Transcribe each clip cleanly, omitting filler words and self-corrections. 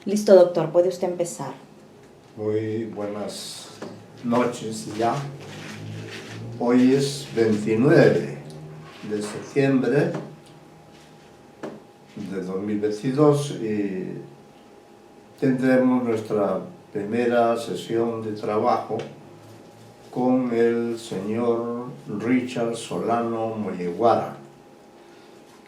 Listo, doctor, puede usted empezar. Muy buenas noches ya. Hoy es 29 de septiembre de 2022 y tendremos nuestra primera sesión de trabajo con el señor Richard Solano Molleguara,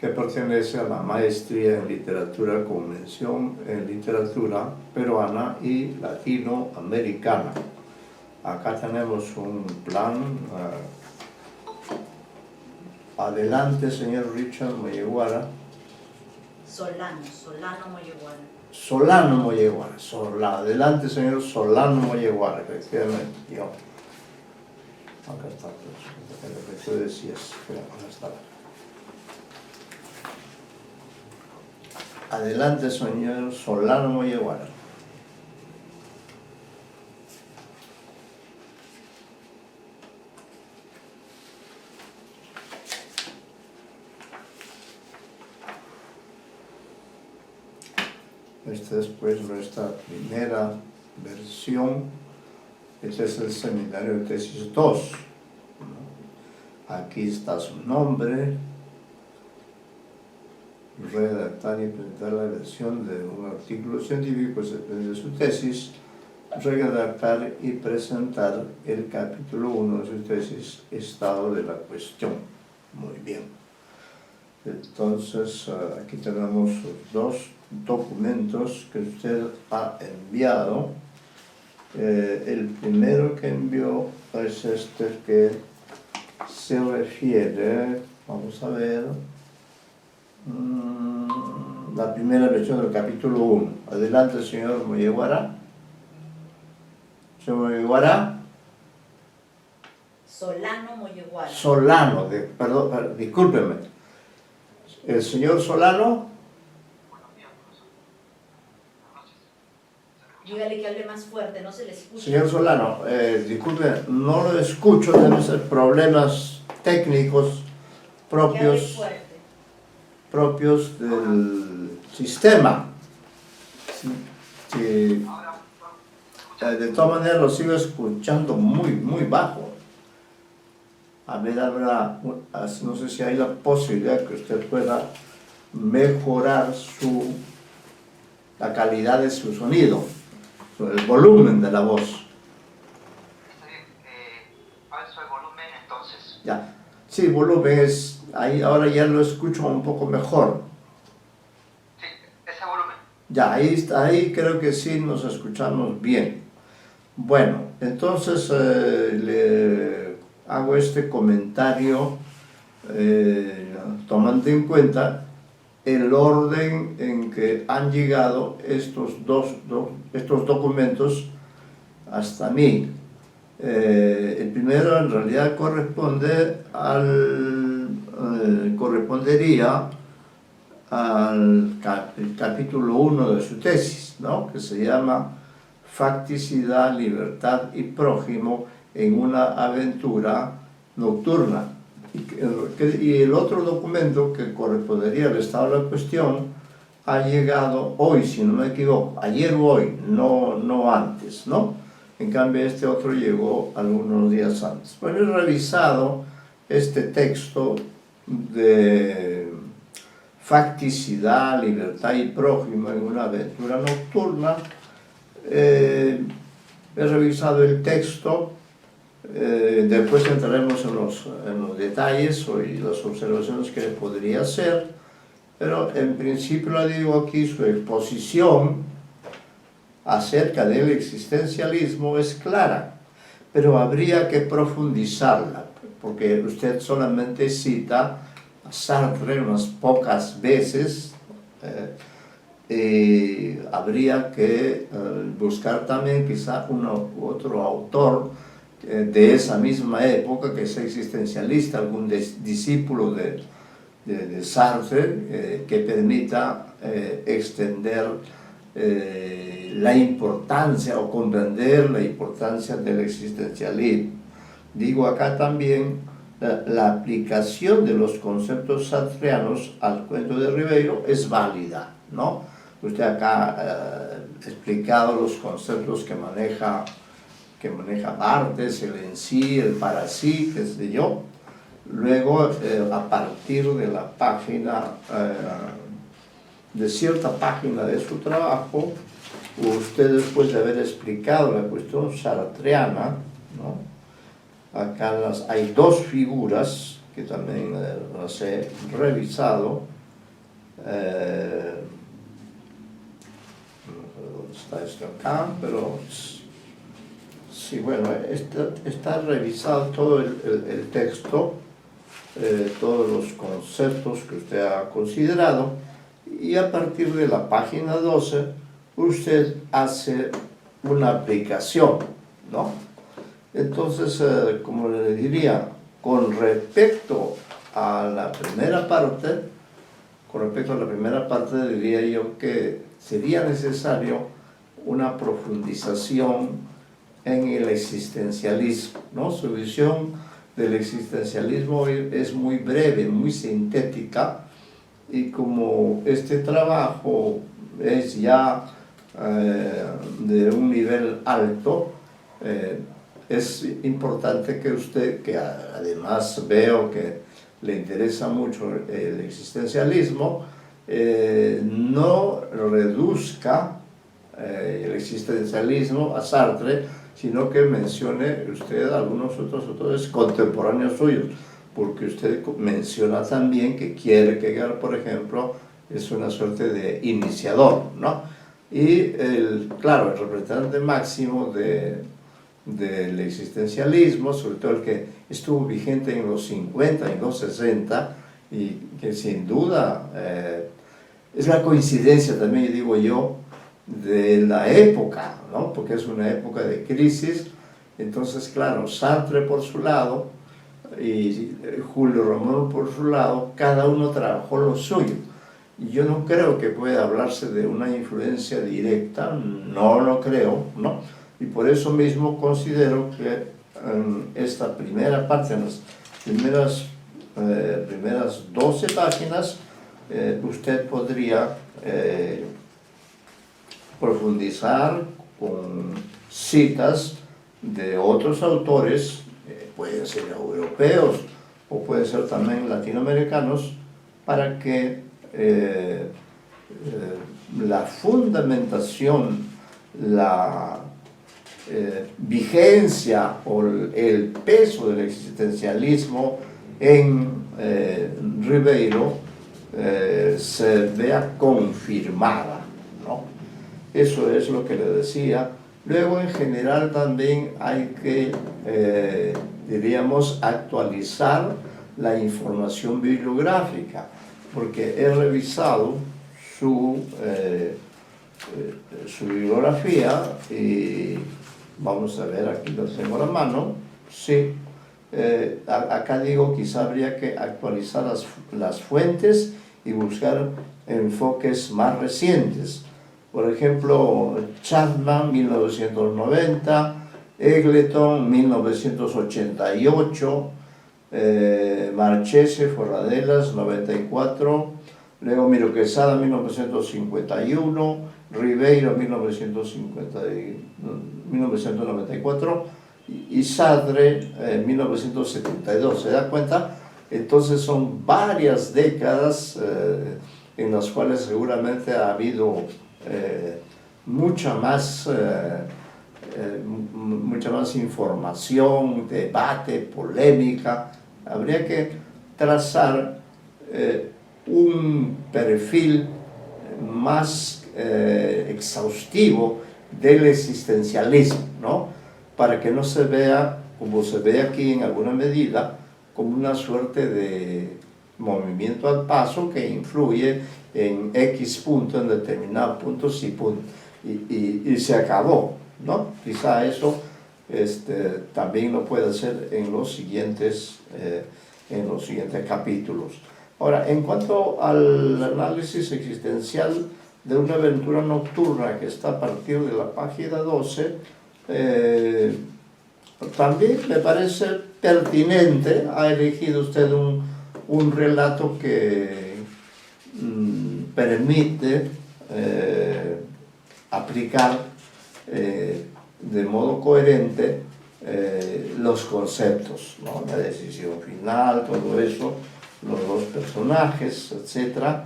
que pertenece a la maestría en literatura con mención en literatura peruana y latinoamericana. Acá tenemos un plan. Adelante, señor Richard Molleguara. Solano Molleguara. Solano Molleguara. Adelante, señor Solano Molleguara, efectivamente. Yo. Acá está, lo que tú decías. Acá está. Adelante, señor Solano Molleguara. Esta es pues nuestra primera versión. Este es el seminario de tesis 2. Aquí está su nombre. Redactar y presentar la versión de un artículo científico depende de su tesis. Redactar y presentar el capítulo 1 de su tesis, estado de la cuestión. Muy bien. Entonces, aquí tenemos dos documentos que usted ha enviado. El primero que envió es este que se refiere, vamos a ver, la primera versión del capítulo 1. Adelante, señor Molleguara. Señor Molleguara. Solano Molleguara. Solano, perdón, discúlpeme. El señor Solano. Dígale que hable más fuerte, no se le escucha. Señor Solano, disculpe, no lo escucho, deben ser problemas técnicos propios del sistema. Sí, de todas maneras lo sigo escuchando muy bajo. A ver, no sé si hay la posibilidad que usted pueda mejorar la calidad de su sonido, el volumen de la voz. ¿Cuál es el volumen entonces? Ya, sí, volumen es, ahí ahora ya lo escucho un poco mejor. Sí, ese volumen. Ya, ahí creo que sí nos escuchamos bien. Bueno, entonces le hago este comentario tomando en cuenta el orden en que han llegado estos documentos hasta mí. El primero en realidad correspondería al capítulo 1 de su tesis, ¿no? Que se llama Facticidad, Libertad y Prójimo en una aventura nocturna. Y el otro documento que correspondería al estado de la cuestión ha llegado hoy, si no me equivoco, ayer o hoy, no antes, ¿no? En cambio este otro llegó algunos días antes. Bueno, he revisado este texto de facticidad, libertad y prójimo en una aventura nocturna. He revisado el texto. Después entraremos en los detalles y las observaciones que podría hacer, pero en principio le digo aquí, su exposición acerca del existencialismo es clara, pero habría que profundizarla, porque usted solamente cita a Sartre unas pocas veces. Habría que buscar también quizá otro autor de esa misma época que sea existencialista, algún discípulo de Sartre que permita extender la importancia o comprender la importancia del existencialismo. Digo acá también la aplicación de los conceptos sartreanos al cuento de Ribeiro es válida, ¿no? Usted acá ha explicado los conceptos que maneja Barthes, el en sí, el para sí, qué sé yo. Luego, a partir de la página, de cierta página de su trabajo, usted, después de haber explicado la cuestión sartreana, ¿no? Acá hay dos figuras que también las he revisado. ¿Dónde está esto acá? Pero sí, bueno, está revisado todo el texto, todos los conceptos que usted ha considerado, y a partir de la página 12 usted hace una aplicación, ¿no? Entonces, como le diría, con respecto a la primera parte, diría yo que sería necesario una profundización en el existencialismo, ¿no? Su visión del existencialismo es muy breve, muy sintética, y como este trabajo es ya de un nivel alto, es importante que usted, que además veo que le interesa mucho el existencialismo, no reduzca el existencialismo a Sartre, sino que mencione usted algunos otros autores contemporáneos suyos, porque usted menciona también que Kierkegaard, por ejemplo, es una suerte de iniciador, ¿no? Y, claro, el representante máximo del existencialismo, sobre todo el que estuvo vigente en los 50 y los 60, y que sin duda es la coincidencia también, digo yo, de la época, ¿no? Porque es una época de crisis. Entonces, claro, Sartre por su lado y Julio Romero por su lado, cada uno trabajó lo suyo. Y yo no creo que pueda hablarse de una influencia directa, no lo creo, ¿no? Y por eso mismo considero que en esta primera parte, en las primeras 12 páginas, usted podría profundizar con citas de otros autores, pueden ser europeos o pueden ser también latinoamericanos, para que la fundamentación, la vigencia o el peso del existencialismo en Ribeiro se vea confirmada, ¿no? Eso es lo que le decía. Luego, en general, también hay que, diríamos, actualizar la información bibliográfica, porque he revisado su bibliografía y vamos a ver, aquí lo tengo a la mano. Sí, acá digo, quizá habría que actualizar las fuentes y buscar enfoques más recientes. Por ejemplo, Chapman, 1990, Eggleton, 1988, Marchese, Forradelas, 94, luego Miro Quesada, 1951, Ribeiro, 1994, y Sartre, 1972. ¿Se da cuenta? Entonces son varias décadas en las cuales seguramente ha habido mucha más información, debate, polémica. Habría que trazar un perfil más exhaustivo del existencialismo, ¿no? Para que no se vea, como se ve aquí en alguna medida, como una suerte de movimiento al paso que influye en X punto, en determinado punto, y se acabó, ¿no? Quizá eso también lo puede hacer en los siguientes capítulos. Ahora, en cuanto al análisis existencial de una aventura nocturna que está a partir de la página 12, también me parece pertinente. Ha elegido usted un relato que permite aplicar de modo coherente los conceptos, ¿no? La decisión final, todo eso, los dos personajes, etc.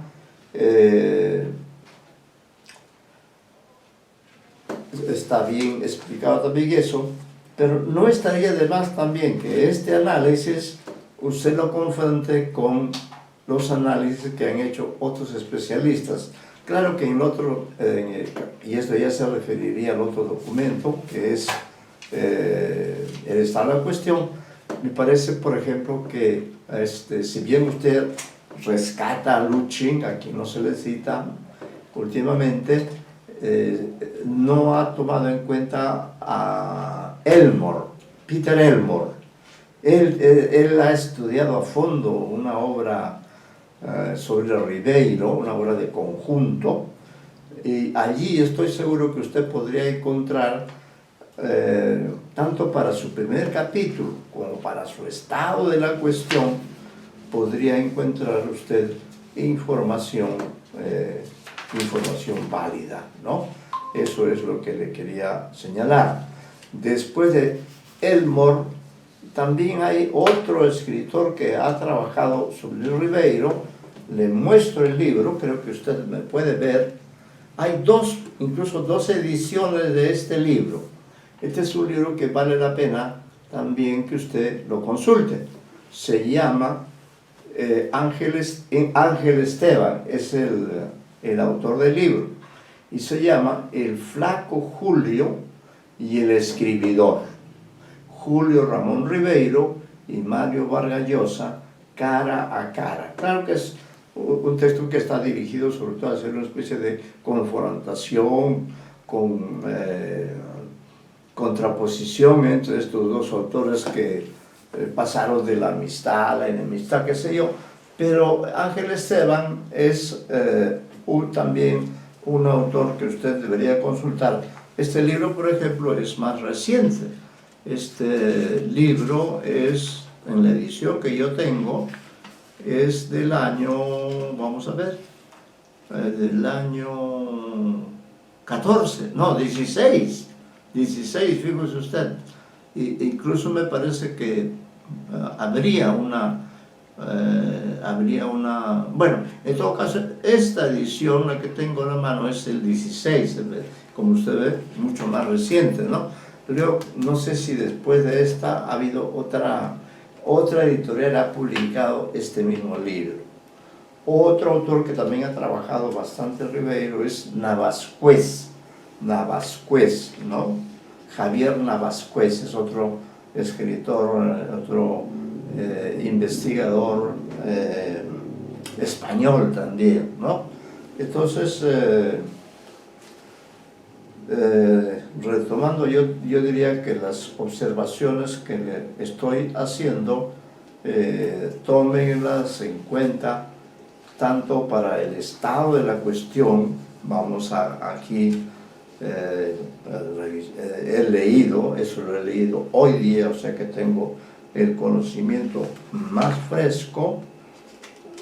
Está bien explicado también eso, pero no estaría de más también que este análisis usted lo confronte con los análisis que han hecho otros especialistas. Claro que en el otro, y esto ya se referiría al otro documento, que es el estado de la cuestión, me parece, por ejemplo, que si bien usted rescata a Luhmann, a quien no se le cita últimamente, no ha tomado en cuenta a Elmore, Peter Elmore. Él ha estudiado a fondo una obra sobre Ribeiro, una obra de conjunto, y allí estoy seguro que usted podría encontrar, tanto para su primer capítulo como para su estado de la cuestión, podría encontrar usted información válida, ¿no? Eso es lo que le quería señalar. Después de Elmore, también hay otro escritor que ha trabajado sobre Ribeiro. Le muestro el libro, creo que usted me puede ver. Hay incluso dos ediciones de este libro. Este es un libro que vale la pena también que usted lo consulte. Se llama Ángel Esteban, es el autor del libro, y se llama El Flaco Julio y el Escribidor. Julio Ramón Ribeiro y Mario Vargas Llosa, cara a cara. Claro que es un texto que está dirigido sobre todo a hacer una especie de confrontación, con contraposición entre estos dos autores que pasaron de la amistad a la enemistad, qué sé yo, pero Ángel Esteban es también un autor que usted debería consultar. Este libro, por ejemplo, es más reciente. Este libro es, en la edición que yo tengo, es del año, vamos a ver, del año 14, no, 16, fíjese usted. Incluso me parece que habría una, bueno, en todo caso, esta edición, la que tengo en la mano, es el 16, como usted ve, mucho más reciente, ¿no? Pero no sé si después de esta ha habido otra editorial ha publicado este mismo libro. Otro autor que también ha trabajado bastante Ribeiro es Navascués, ¿no? Javier Navascués es otro escritor, otro investigador español también, ¿no? Entonces, retomando, yo diría que las observaciones que le estoy haciendo, tómenlas en cuenta tanto para el estado de la cuestión. Vamos aquí, he leído, eso lo he leído hoy día, o sea que tengo el conocimiento más fresco.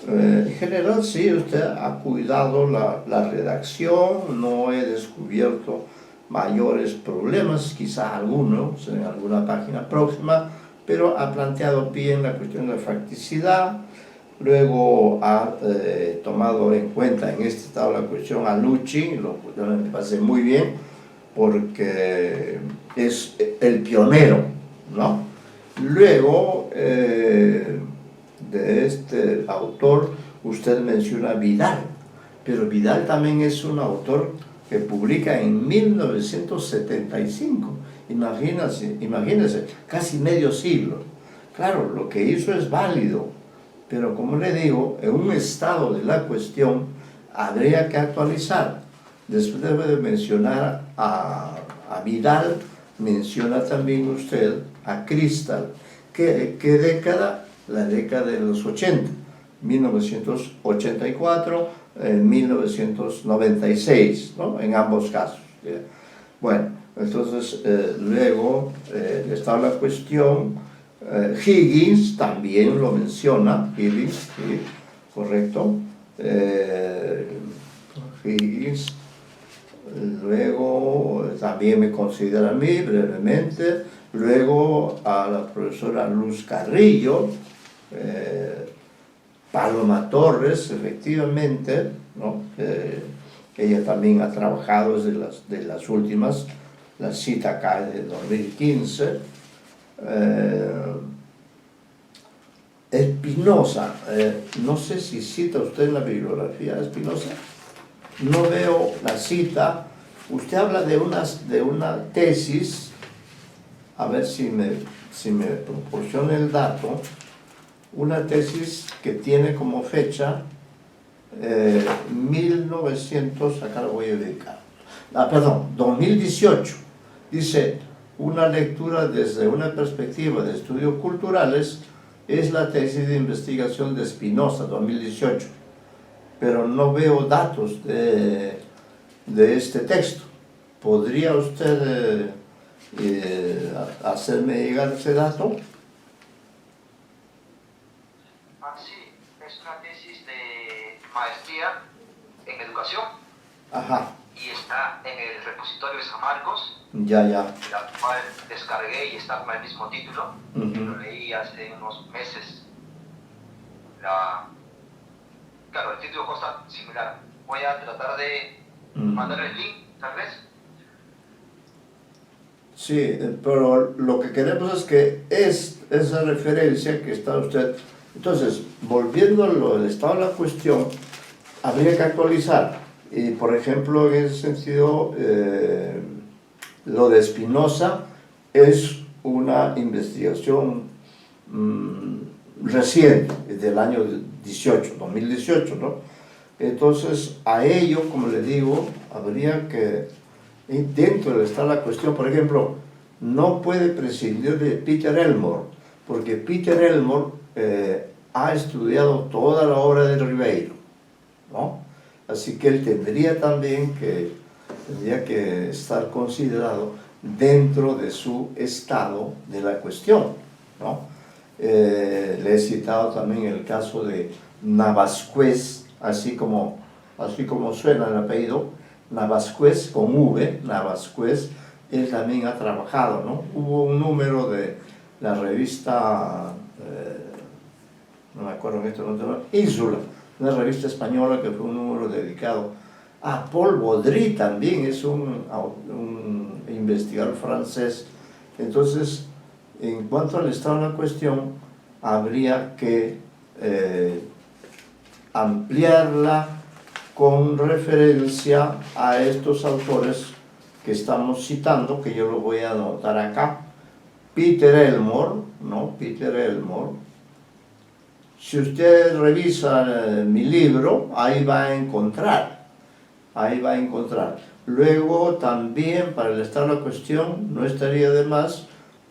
En general, sí, usted ha cuidado la redacción, no he descubierto mayores problemas, quizá algunos en alguna página próxima, pero ha planteado bien la cuestión de la facticidad. Luego ha tomado en cuenta en este estado la cuestión a Luhmann, lo cual me parece muy bien, porque es el pionero, ¿no? Luego, de este autor, usted menciona a Vidal, pero Vidal también es un autor que publica en 1975, imagínense, casi medio siglo. Claro, lo que hizo es válido, pero como le digo, en un estado de la cuestión habría que actualizar. Después de mencionar a Vidal, menciona también usted a Cristal. ¿Qué década? La década de los 80, 1984, 1996, ¿no? En ambos casos. Bueno, entonces luego está la cuestión. Higgins también lo menciona, Higgins, ¿sí? Correcto. Higgins. Luego también me considera a mí brevemente. Luego a la profesora Luz Carrillo, Paloma Torres, efectivamente, ¿no? Ella también ha trabajado desde las últimas, la cita acá es de 2015. Espinosa, no sé si cita usted en la bibliografía de Espinosa, no veo la cita. Usted habla de una tesis, a ver si me proporciona el dato, una tesis que tiene como fecha 1900, acá lo voy a ubicar, perdón, 2018. Dice, una lectura desde una perspectiva de estudios culturales es la tesis de investigación de Espinosa, 2018. Pero no veo datos de este texto. ¿Podría usted hacerme llegar ese dato? Sí, es una tesis de maestría en educación. Ajá. Y está en el repositorio de San Marcos, Ya. la cual descargué y está con el mismo título. Lo leí hace unos meses. Claro, el título consta similar. Voy a tratar de mandar el link, tal vez. Sí, pero lo que queremos es que esa referencia que está usted... Entonces, volviendo al estado de la cuestión, habría que actualizar. Y, por ejemplo, en ese sentido, lo de Espinosa es una investigación reciente, del año 2018, ¿no? Entonces, a ello, como le digo, habría que, dentro de esta la cuestión, por ejemplo, no puede prescindir de Peter Elmore, porque Peter Elmore ha estudiado toda la obra de Ribeiro, ¿no? Así que él tendría que estar considerado dentro de su estado de la cuestión, ¿no? Le he citado también el caso de Navascués, así como suena el apellido, Navascués con V, Navascués, él también ha trabajado, ¿no? Hubo un número de la revista, no me acuerdo en este momento, Ínsula, una revista española que fue un número dedicado a Paul Baudry, también es un investigador francés. Entonces, en cuanto al estado de la cuestión, habría que ampliarla con referencia a estos autores que estamos citando, que yo lo voy a anotar acá. Peter Elmore, ¿no? Peter Elmore. Si usted revisa mi libro, ahí va a encontrar. Luego también, para el estado de la cuestión, no estaría de más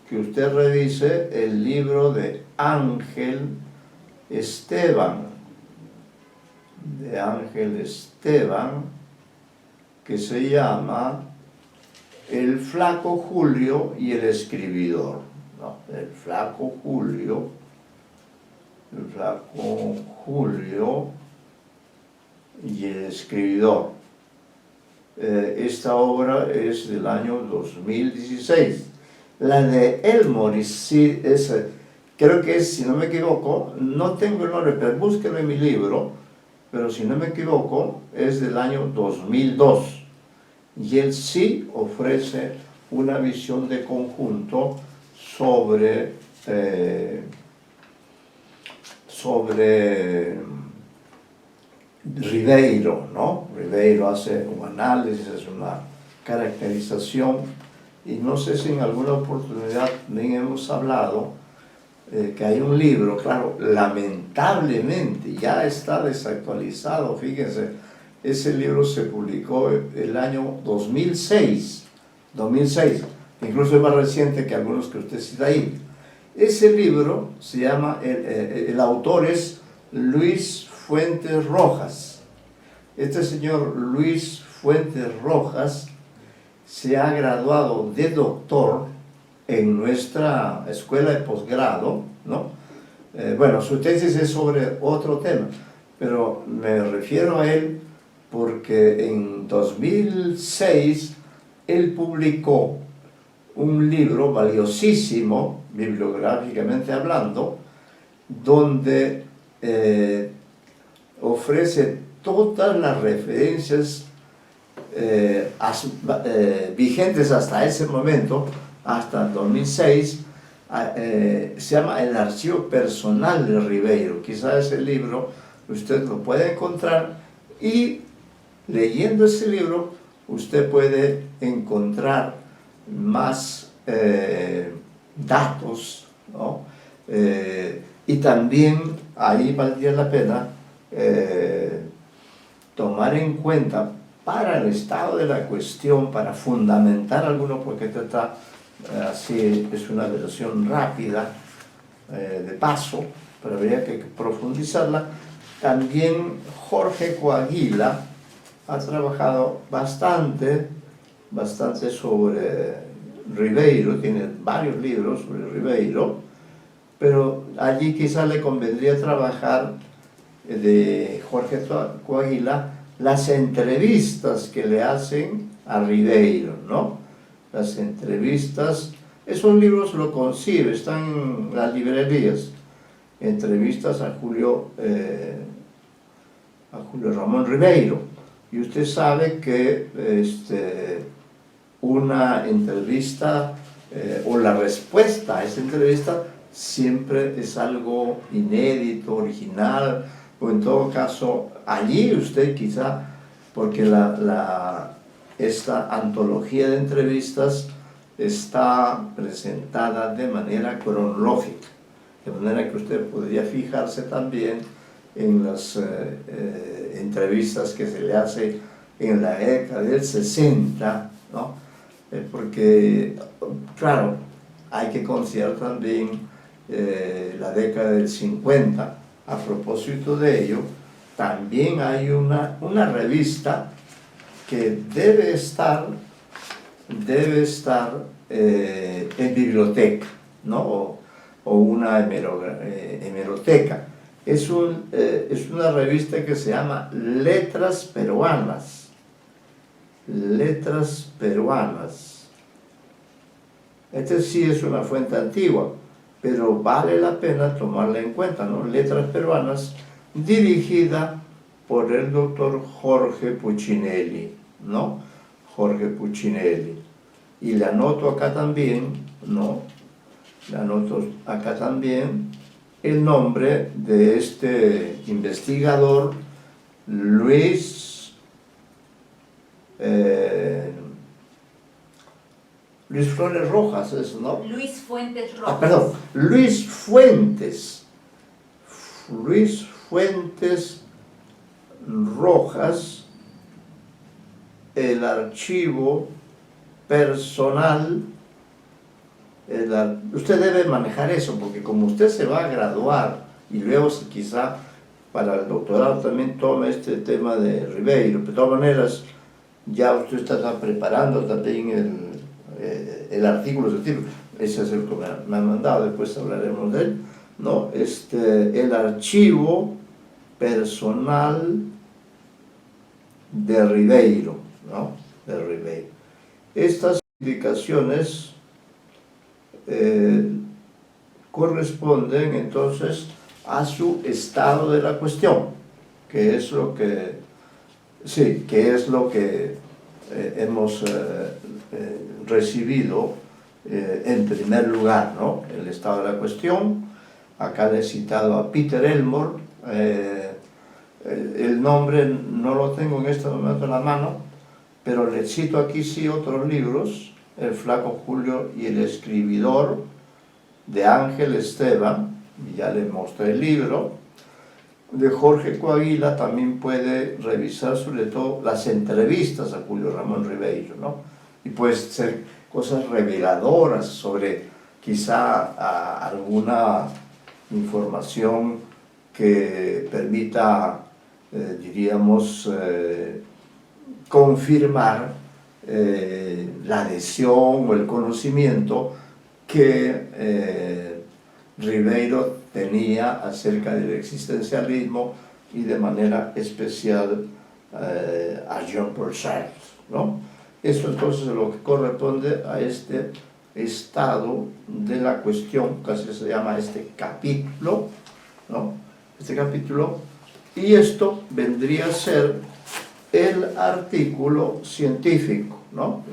que usted revise el libro de Ángel Esteban, que se llama El Flaco Julio y el Escribidor, ¿no? El Flaco Julio y el Escribidor. Esta obra es del año 2016. La de Elmore, sí, creo que es, si no me equivoco, no tengo el nombre, pero búsquelo en mi libro, pero si no me equivoco, es del año 2002. Y él sí ofrece una visión de conjunto sobre Ribeiro, ¿no? Ribeiro hace un análisis, hace una caracterización, y no sé si en alguna oportunidad también hemos hablado que hay un libro, claro, lamentablemente ya está desactualizado, fíjense, ese libro se publicó el año 2006, incluso es más reciente que algunos que usted cita ahí. Ese libro se llama, el autor es Luis Fuentes Rojas. Este señor Luis Fuentes Rojas se ha graduado de doctor en nuestra escuela de posgrado, ¿no? Bueno, su tesis es sobre otro tema, pero me refiero a él porque en 2006 él publicó un libro valiosísimo, bibliográficamente hablando, donde ofrece todas las referencias vigentes hasta ese momento, hasta 2006, se llama El archivo personal de Ribeiro. Quizás ese libro usted lo puede encontrar y leyendo ese libro usted puede encontrar más datos, ¿no? Y también ahí valdría la pena tomar en cuenta para el estado de la cuestión, para fundamentar alguno, porque esta está así, es una versión rápida de paso, pero habría que profundizarla. También Jorge Coaguila ha trabajado bastante sobre Ribeiro, tiene varios libros sobre Ribeiro, pero allí quizá le convendría trabajar de Jorge Coaguila las entrevistas que le hacen a Ribeiro, ¿no? Las entrevistas, esos libros lo concibe, están en las librerías, entrevistas a Julio Ramón Ribeiro, y usted sabe que una entrevista o la respuesta a esa entrevista siempre es algo inédito, original, o en todo caso, allí usted quizá, porque esta antología de entrevistas está presentada de manera cronológica, de manera que usted podría fijarse también en las entrevistas que se le hace en la década del 60, ¿no? Porque, claro, hay que considerar también la década del 50. A propósito de ello, también hay una revista que debe estar en biblioteca, ¿no? o una hemeroteca. Es una revista que se llama Letras Peruanas. Letras Peruanas. Este sí es una fuente antigua, pero vale la pena tomarla en cuenta, ¿no? Letras Peruanas, dirigida por el doctor Jorge Puccinelli, ¿no? Jorge Puccinelli. Y le anoto acá también, ¿no? Le anoto acá también el nombre de este investigador, Luis Flores Rojas, ¿no? Luis Fuentes Rojas. Perdón, Luis Fuentes Rojas, el archivo personal. Usted debe manejar eso, porque como usted se va a graduar y luego quizá para el doctorado también tome este tema de Ribeiro, de todas maneras ya usted está preparando también el artículo científico, ese es el que me han mandado, después hablaremos de él, ¿no? El archivo personal de Ribeiro, ¿no? De Ribeiro. Estas indicaciones corresponden entonces a su estado de la cuestión, que es lo que, sí, que es lo que hemos recibido en primer lugar, ¿no? El estado de la cuestión. Acá le he citado a Peter Elmore, el nombre no lo tengo en este momento en la mano, pero le cito aquí sí otros libros, El flaco Julio y el escribidor, de Ángel Esteban, y ya le mostré el libro. De Jorge Coaguila también puede revisar sobre todo las entrevistas a Julio Ramón Ribeiro, ¿no? Y puede ser cosas reveladoras sobre quizá alguna información que permita, diríamos, confirmar la adhesión o el conocimiento que Ribeiro tenía acerca del existencialismo y de manera especial a Jean-Paul Sartre, ¿no? Eso entonces es lo que corresponde a este estado de la cuestión, casi se llama este capítulo, ¿no? Este capítulo, y esto vendría a ser el artículo científico, ¿no?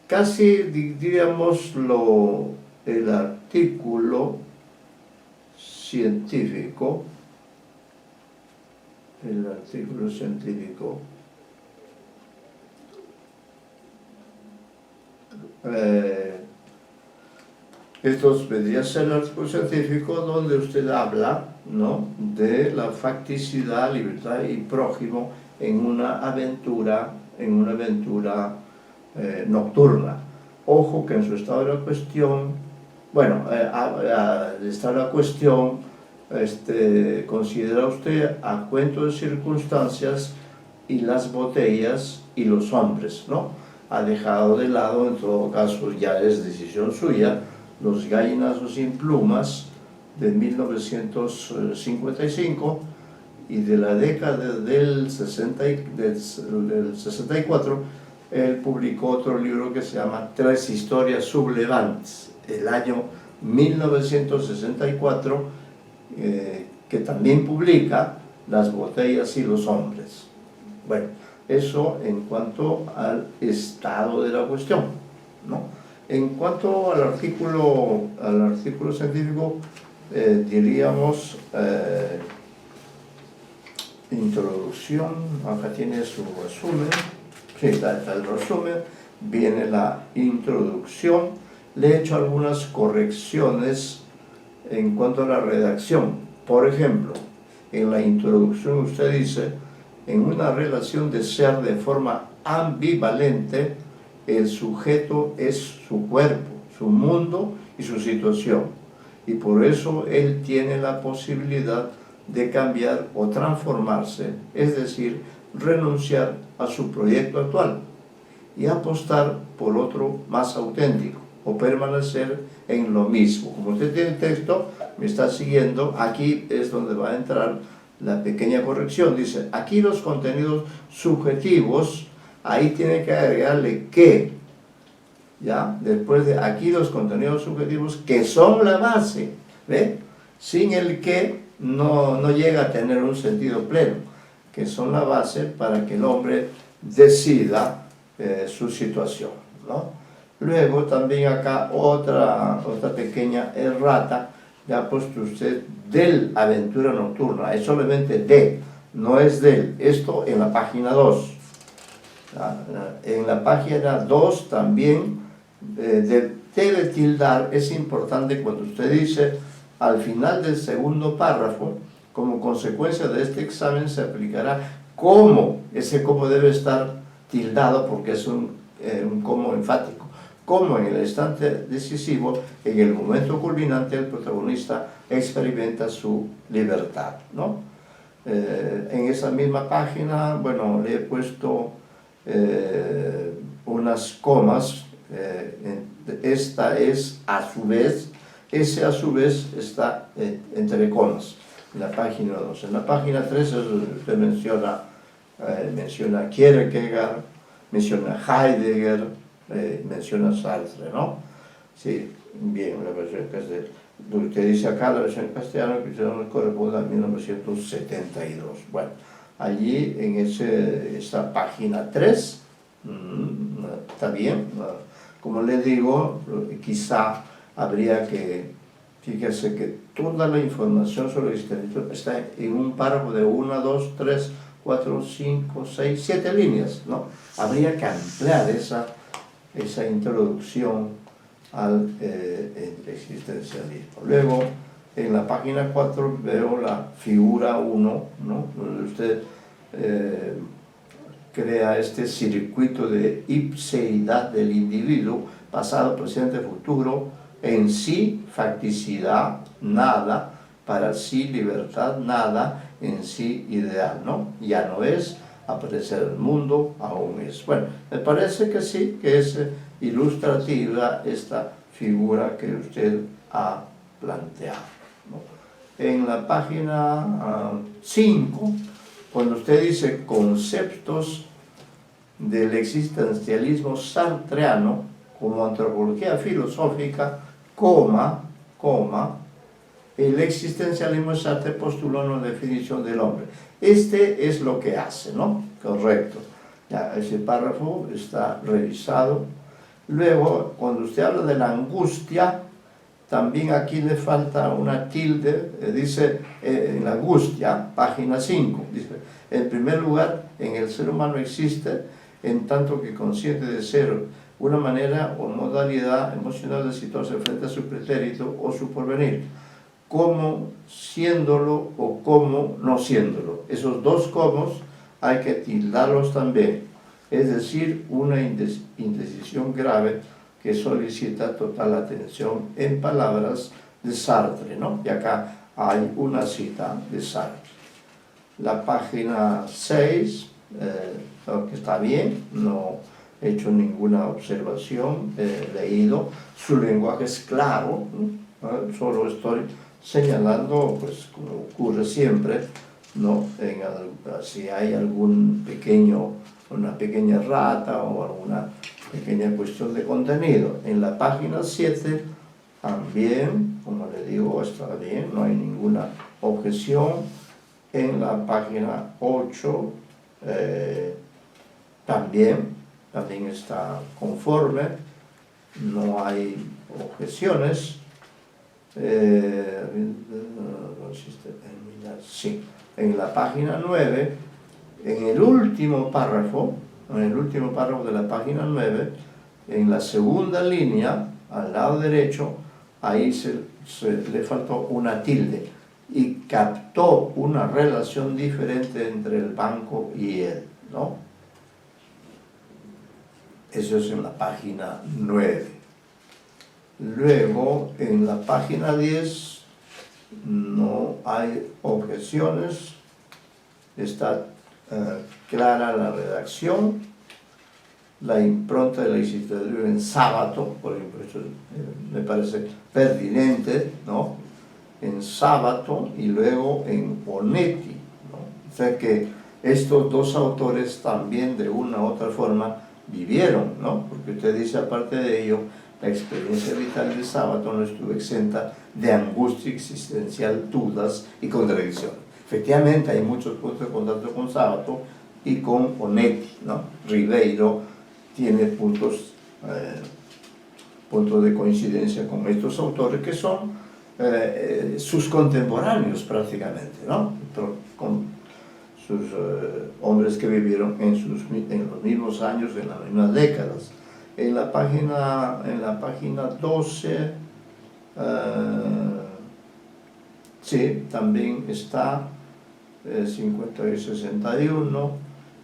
Casi diríamos el artículo científico, esto vendría a ser el artículo científico donde usted habla, ¿no?, de la facticidad, libertad y prójimo en una aventura nocturna. Ojo que en su estado de la cuestión, bueno, está la cuestión, considera usted a cuento de circunstancias y las botellas y los hombres, ¿no? Ha dejado de lado, en todo caso ya es decisión suya, los gallinazos sin plumas de 1955 y de la década del 64, él publicó otro libro que se llama Tres historias sublevantes, el año 1964, que también publica Las botellas y los hombres. Bueno, eso en cuanto al estado de la cuestión, ¿no? En cuanto al artículo científico, diríamos introducción, acá tiene su resumen, sí, está el resumen, viene la introducción, le he hecho algunas correcciones en cuanto a la redacción. Por ejemplo, en la introducción usted dice, en una relación de ser de forma ambivalente, el sujeto es su cuerpo, su mundo y su situación, y por eso él tiene la posibilidad de cambiar o transformarse, es decir, renunciar a su proyecto actual y apostar por otro más auténtico o permanecer en lo mismo. Como usted tiene el texto, me está siguiendo, aquí es donde va a entrar la pequeña corrección. Dice, aquí los contenidos subjetivos, ahí tiene que agregarle que, ¿ya? Después de aquí los contenidos subjetivos que son la base, ¿ve? Sin el que no llega a tener un sentido pleno, que son la base para que el hombre decida su situación, ¿no? Luego también acá otra pequeña errata, le ha puesto usted del aventura nocturna, es solamente de, no es del, esto en la página 2. En la página 2 también debe tildar, es importante cuando usted dice al final del segundo párrafo, como consecuencia de este examen se aplicará cómo, ese cómo debe estar tildado porque es un cómo enfático, cómo en el instante decisivo, en el momento culminante, el protagonista experimenta su libertad, ¿no? En esa misma página, bueno, le he puesto unas comas, esta es a su vez, ese a su vez está entre comas, en la página 2. En la página 3 usted menciona Kierkegaard, menciona Heidegger, menciona Sartre, ¿no? Sí, bien, la versión castellana. Lo que usted dice acá, la versión castellana, que usted no corresponde a 1972. Bueno, allí en esa página 3, está bien. Como le digo, quizá habría que, fíjese que toda la información sobre el existencialismo está en un párrafo de 1, 2, 3, 4, 5, 6, 7 líneas, ¿no? Habría que ampliar esa introducción al existencialismo. Luego, en la página 4 veo la figura 1, ¿no? Donde usted crea este circuito de ipseidad del individuo, pasado, presente, futuro, en sí, facticidad, nada, para sí, libertad, nada, en sí, ideal, ¿no? Ya no es, aparecer el mundo, aún es. Bueno, me parece que sí, que es ilustrativa esta figura que usted ha planteado, ¿no? En la página 5 cuando usted dice conceptos del existencialismo sartreano como antropología filosófica, coma, el existencialismo de Sartre postula una definición del hombre. Este es lo que hace, ¿no? Correcto. Ya, ese párrafo está revisado. Luego, cuando usted habla de la angustia, también aquí le falta una tilde, dice en la angustia, página 5, dice, en primer lugar, en el ser humano existe, en tanto que consciente de ser una manera o modalidad emocional de situarse frente a su pretérito o su porvenir, como siéndolo o como no siéndolo. Esos dos comos hay que tildarlos también, es decir, una indecisión grave que solicita total atención en palabras de Sartre, ¿no? Y acá hay una cita de Sartre. La página 6, que está bien, no he hecho ninguna observación, he leído, su lenguaje es claro, ¿no? Solo estoy señalando, pues como ocurre siempre, ¿no? Si hay una pequeña errata o alguna pequeña cuestión de contenido. En la página 7 también, como le digo, está bien, no hay ninguna objeción. En la página 8 también está conforme, no hay objeciones. Sí, en la página 9, en el último párrafo de la página 9, en la segunda línea, al lado derecho, ahí le faltó una tilde y captó una relación diferente entre el banco y él, ¿no? Eso es en la página 9. Luego, en la página 10, no hay objeciones, está clara la redacción, la impronta de la existencia en sábado, por ejemplo, eso me parece pertinente, ¿no? En sábado y luego en Onetti, ¿no? O sea que estos dos autores también de una u otra forma vivieron, ¿no? Porque usted dice, aparte de ello, la experiencia vital de sábado no estuvo exenta de angustia existencial, dudas y contradicciones. Efectivamente, hay muchos puntos de contacto con sábado y con Onetti, ¿no? Ribeiro tiene puntos de coincidencia con estos autores que son sus contemporáneos prácticamente, ¿no? Con sus hombres que vivieron en los mismos años, en las mismas décadas. En la página 12, sí, también está 50 y 61.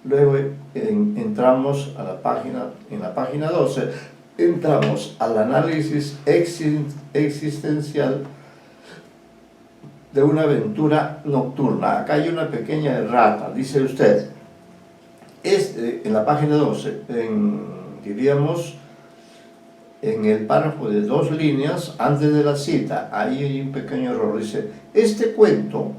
Luego entramos a en la página 12, entramos al análisis existencial de una aventura nocturna. Acá hay una pequeña errata, dice usted. En la página 12, diríamos, en el párrafo de 2 líneas, antes de la cita, ahí hay un pequeño error. Dice, este cuento,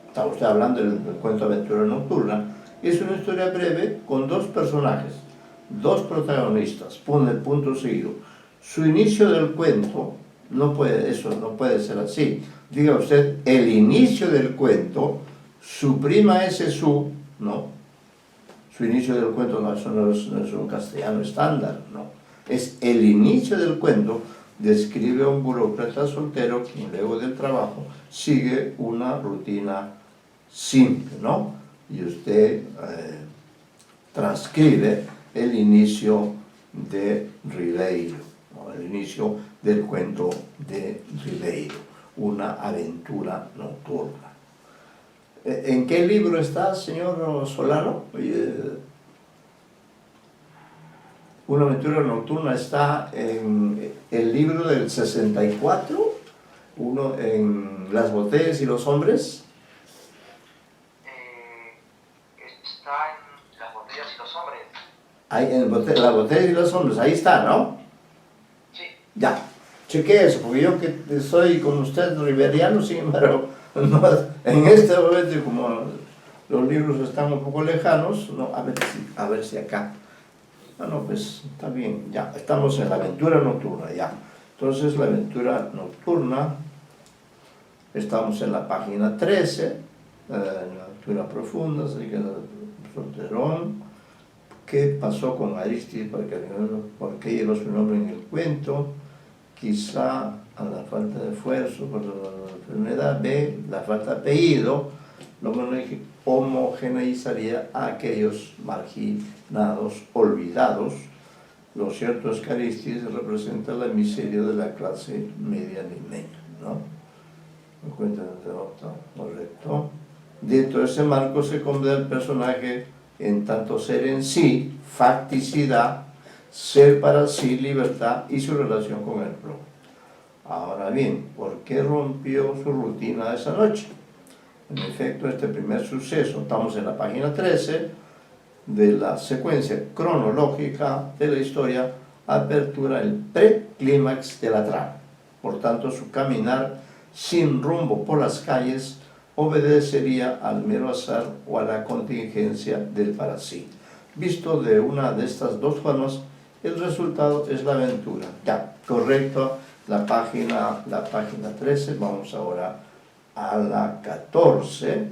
está usted hablando del cuento Aventura Nocturna, es una historia breve con 2 personajes, 2 protagonistas, pone el punto seguido. Su inicio del cuento, no puede ser así. Diga usted, el inicio del cuento, suprima ese su, ¿no? Su inicio del cuento no es un castellano estándar, ¿no? Es el inicio del cuento, describe a un burócrata soltero quien luego del trabajo sigue una rutina simple, ¿no? Y usted transcribe el inicio de Ribeiro, ¿no? El inicio del cuento de Ribeiro, una aventura nocturna. ¿En qué libro está, señor Solano? Una aventura nocturna está en el libro del 64, uno en Las botellas y los hombres. Está en Las botellas y los hombres. Ahí, en Las botellas y los hombres, ahí está, ¿no? Sí. Ya, cheque eso, porque yo que soy con usted riberiano, sin embargo, no, en este momento, como los libros están un poco lejanos, ¿no? A ver si acá. Bueno, pues está bien, ya, estamos en la aventura nocturna, ya. Entonces, la aventura nocturna, estamos en la página 13, en la aventura profunda, así que solterón. ¿Qué pasó con Aristides? ¿Por qué lleva su nombre en el cuento? Quizá a la falta de esfuerzo por la enfermedad. B, la falta de apellido lo homogeneizaría a aquellos marginados, olvidados. Lo cierto es que Aristides representa la miseria de la clase media limeña, ¿no? ¿Me cuentan de otro? Correcto. Dentro de ese marco se comprende el personaje en tanto ser en sí, facticidad, ser para sí, libertad y su relación con el prójimo. Ahora bien, ¿por qué rompió su rutina esa noche? En efecto, este primer suceso, estamos en la página 13 de la secuencia cronológica de la historia, apertura el preclímax de la trama. Por tanto, su caminar sin rumbo por las calles obedecería al mero azar o a la contingencia del para sí. Visto de una de estas dos formas, el resultado es la aventura. Ya, correcto, la página 13, vamos ahora a la 14.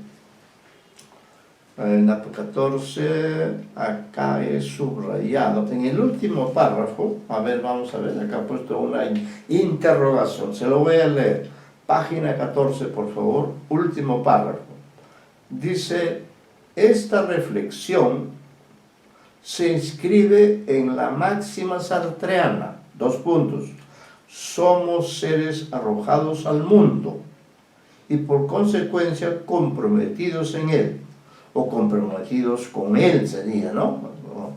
En la 14, acá es subrayado, en el último párrafo, a ver, vamos a ver, acá he puesto una interrogación, se lo voy a leer. Página 14, por favor, último párrafo. Dice, esta reflexión se inscribe en la máxima sartreana, 2 puntos, somos seres arrojados al mundo y por consecuencia comprometidos en él, o comprometidos con él sería, ¿no?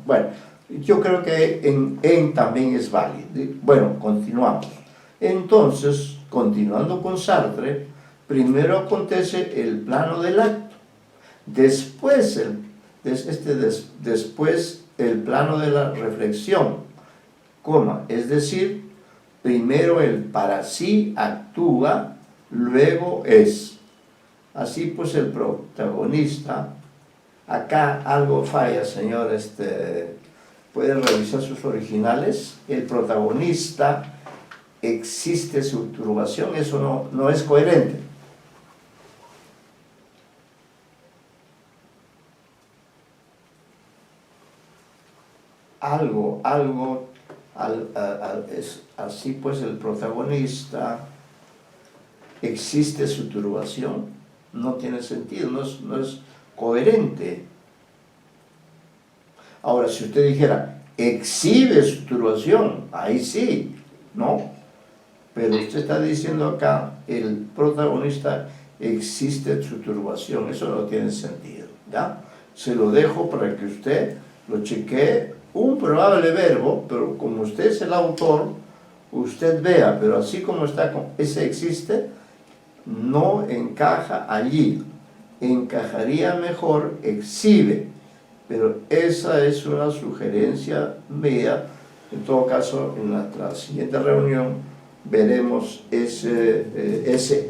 Bueno, yo creo que en también es válido. Bueno, continuamos. Entonces, continuando con Sartre, primero acontece el plano del acto, después después el plano de la reflexión, es decir, primero el para sí actúa, luego es. Así pues el protagonista, acá algo falla, señor, pueden revisar sus originales, el protagonista existe su turbación, eso no es coherente. Es así pues el protagonista existe su turbación, no tiene sentido, no es coherente. Ahora, si usted dijera, exhibe su turbación, ahí sí, ¿no? Pero usted está diciendo acá, el protagonista existe su turbación, eso no tiene sentido, ¿ya? Se lo dejo para que usted lo chequee, un probable verbo, pero como usted es el autor, usted vea, pero así como está, ese existe, no encaja allí, encajaría mejor exhibe, pero esa es una sugerencia mía. En todo caso, en la siguiente reunión veremos ese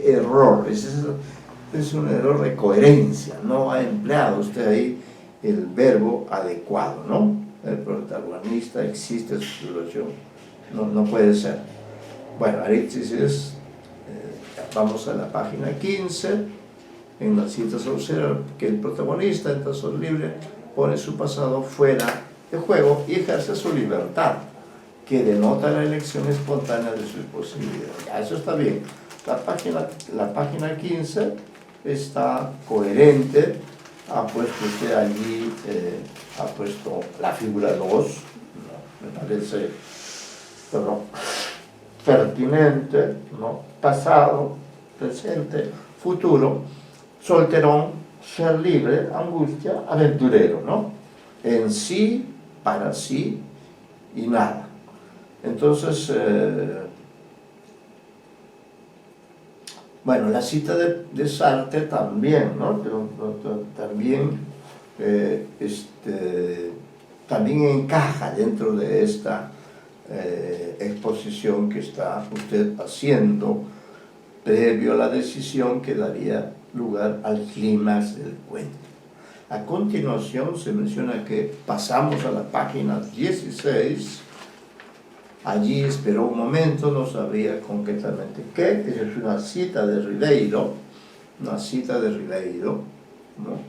error, es un error de coherencia, no ha empleado usted ahí el verbo adecuado, ¿no? El protagonista existe su situación, no puede ser. Bueno, Aristides, vamos a la página 15, en la cita se observa que el protagonista en trazo libre pone su pasado fuera de juego y ejerce su libertad, que denota la elección espontánea de sus posibilidades. Ya, eso está bien. La página 15 está coherente, ha puesto usted allí, ha puesto la figura 2, ¿no? Me parece pertinente, ¿no? Pasado, presente, futuro, solterón, ser libre, angustia, aventurero, ¿no? En sí, para sí y nada. Entonces, bueno, la cita de Sartre también, ¿no? También encaja dentro de esta exposición que está usted haciendo, previo a la decisión que daría lugar al clímax del cuento. A continuación se menciona que pasamos a la página 16. Allí esperó un momento, no sabía concretamente qué. Es una cita de Ribeiro, ¿no?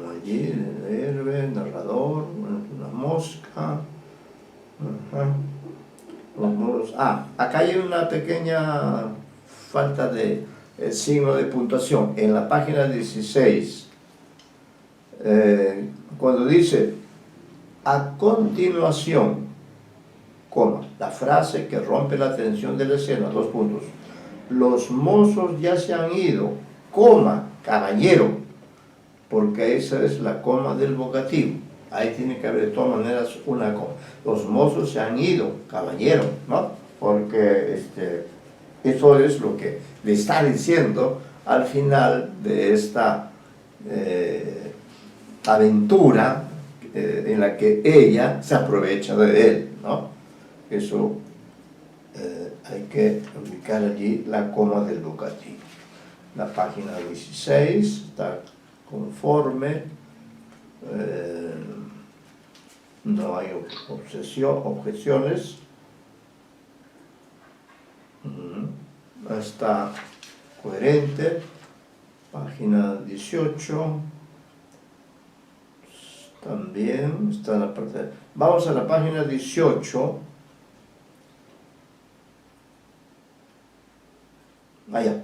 Allí, el héroe, narrador, una mosca. Los moros. Acá hay una pequeña falta de signo de puntuación. En la página 16, cuando dice a continuación, coma, la frase que rompe la tensión de la escena, 2 puntos. Los mozos ya se han ido, coma, caballero, porque esa es la coma del vocativo. Ahí tiene que haber de todas maneras una coma. Los mozos se han ido, caballero, ¿no? Porque eso es lo que le está diciendo al final de esta aventura en la que ella se aprovecha de él, ¿no? Eso hay que ubicar allí la coma del vocativo. La página 16 está conforme, no hay objeciones, está coherente. Página 18 también está en la parte. Vamos a la página 18. Allá.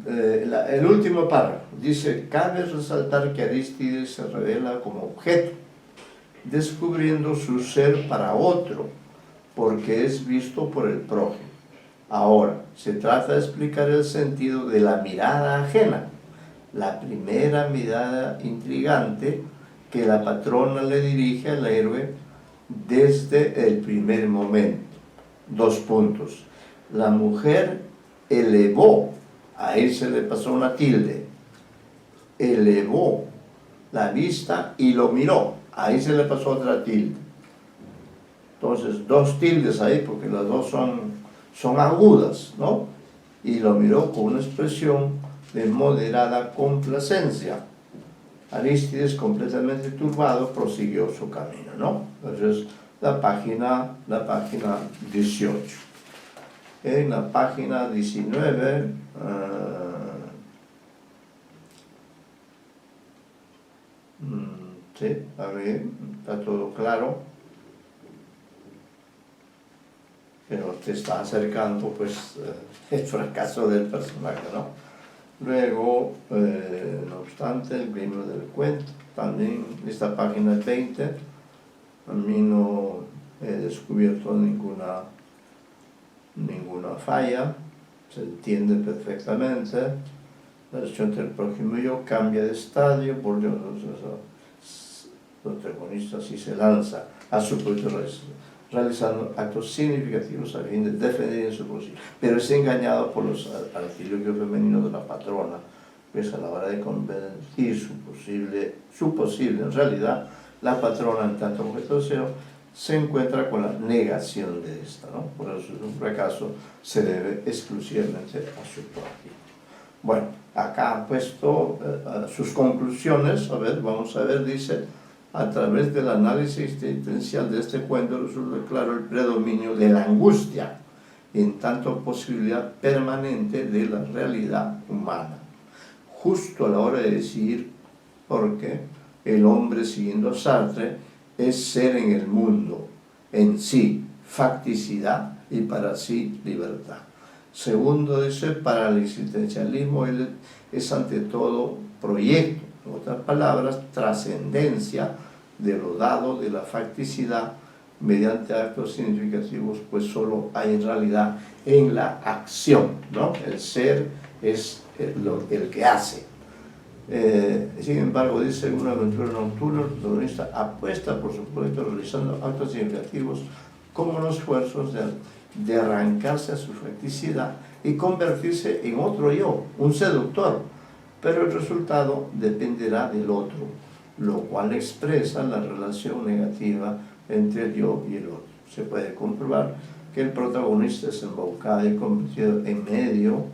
El último párrafo dice: cabe resaltar que Arístides se revela como objeto, descubriendo su ser para otro, porque es visto por el prójimo. Ahora, se trata de explicar el sentido de la mirada ajena, la primera mirada intrigante que la patrona le dirige al héroe desde el primer momento. 2 puntos. La mujer elevó, ahí se le pasó una tilde, elevó la vista y lo miró, ahí se le pasó otra tilde. Entonces, 2 tildes ahí, porque las dos son agudas, ¿no? Y lo miró con una expresión de moderada complacencia. Arístides, completamente turbado, prosiguió su camino, ¿no? Entonces, la página 18. En la página 19, sí, a ver, está todo claro, pero te está acercando, pues, el fracaso del personaje, ¿no? Luego, no obstante, el gremio del cuento, también esta página 20, a mí no he descubierto ninguna falla, se entiende perfectamente. La relación entre el prójimo y yo cambia de estadio, por Dios, el protagonista así se lanza a su proyecto realizando actos significativos a fin de defender en su posición, pero es engañado por los artilugios femeninos de la patrona, pues a la hora de convertir su posible en realidad, la patrona en tanto objeto de deseo se encuentra con la negación de esta, ¿no? Por eso un fracaso se debe exclusivamente a su propio. Bueno, acá han puesto sus conclusiones, a ver, vamos a ver, dice: a través del análisis existencial de este cuento resulta claro el predominio de la angustia, en tanto posibilidad permanente de la realidad humana, justo a la hora de decidir por qué el hombre, siguiendo a Sartre, es ser en el mundo, en sí, facticidad y para sí libertad. Segundo, dice, para el existencialismo él es ante todo proyecto, en otras palabras, trascendencia de lo dado de la facticidad mediante actos significativos, pues solo hay en realidad en la acción, ¿no? El ser es el que hace. Sin embargo, dice, en una aventura nocturna, el protagonista apuesta por su proyecto realizando actos significativos como los esfuerzos de arrancarse a su facticidad y convertirse en otro yo, un seductor, pero el resultado dependerá del otro, lo cual expresa la relación negativa entre el yo y el otro. Se puede comprobar que el protagonista es embaucado y convertido en medio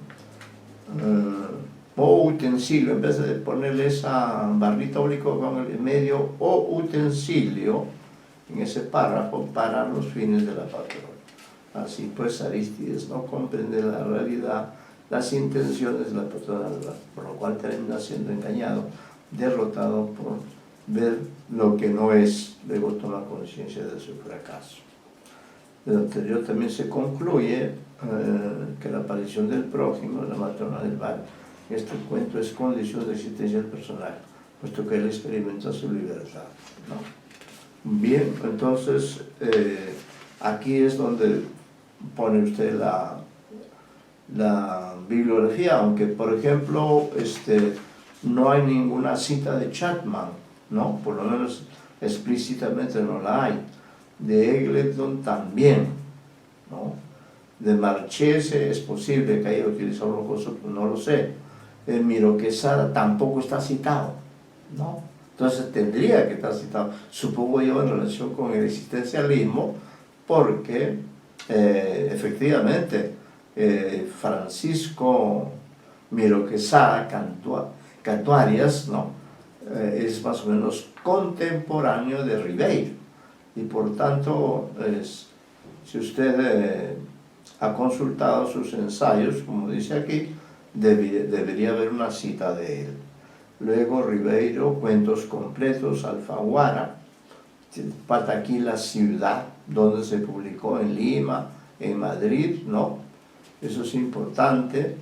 o utensilio, en vez de ponerle esa barrita oblicua con el medio, o utensilio en ese párrafo para los fines de la patrona. Así pues Arístides no comprende la realidad, las intenciones de la patrona, por lo cual termina siendo engañado, derrotado por ver lo que no es, luego toma conciencia de su fracaso. De lo anterior también se concluye que la aparición del prójimo, la matrona del mal, este cuento es condición de existencia del personaje, puesto que él experimenta su libertad, ¿no? Bien, entonces aquí es donde pone usted la bibliografía, aunque por ejemplo no hay ninguna cita de Chapman, ¿no? Por lo menos explícitamente no la hay. De Eggleton también, ¿no? De Marchese es posible que haya utilizado un recurso, no lo sé. De Miro Quesada tampoco está citado, ¿no? Entonces tendría que estar citado, supongo yo, en relación con el existencialismo, porque efectivamente Francisco Miro Quesada Cantuarias, ¿no? Es más o menos contemporáneo de Ribeiro, y por tanto si usted ha consultado sus ensayos, como dice aquí, debería haber una cita de él. Luego Ribeiro, cuentos completos, Alfaguara, Pataquí, la ciudad donde se publicó, en Lima, en Madrid, ¿no? Eso es importante.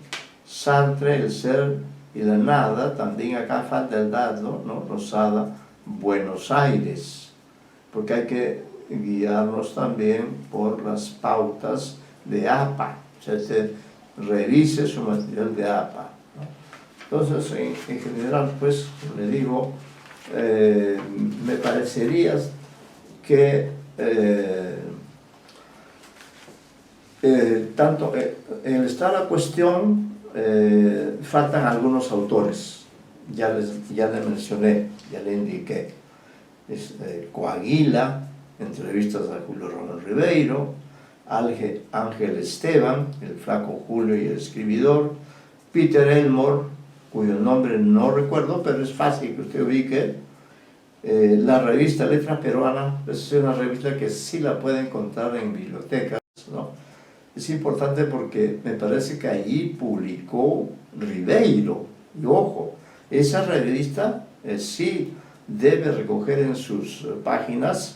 Sartre, el ser y la nada, también acá falta el dato, ¿no? Rosada, Buenos Aires, porque hay que guiarnos también por las pautas de APA, o sea, se revise su material de APA, ¿no? Entonces, en general, pues, le digo, me parecería que tanto está la cuestión, faltan algunos autores, ya le mencioné, ya le indiqué, Coaguila, entrevistas a Julio Román Ribeiro, Ángel Esteban, el flaco Julio y el escribidor, Peter Elmore, cuyo nombre no recuerdo, pero es fácil que usted ubique, la revista Letra Peruana, es una revista que sí la puede encontrar en bibliotecas, ¿no? Es importante porque me parece que allí publicó Ribeiro, y ojo, esa revista sí debe recoger en sus páginas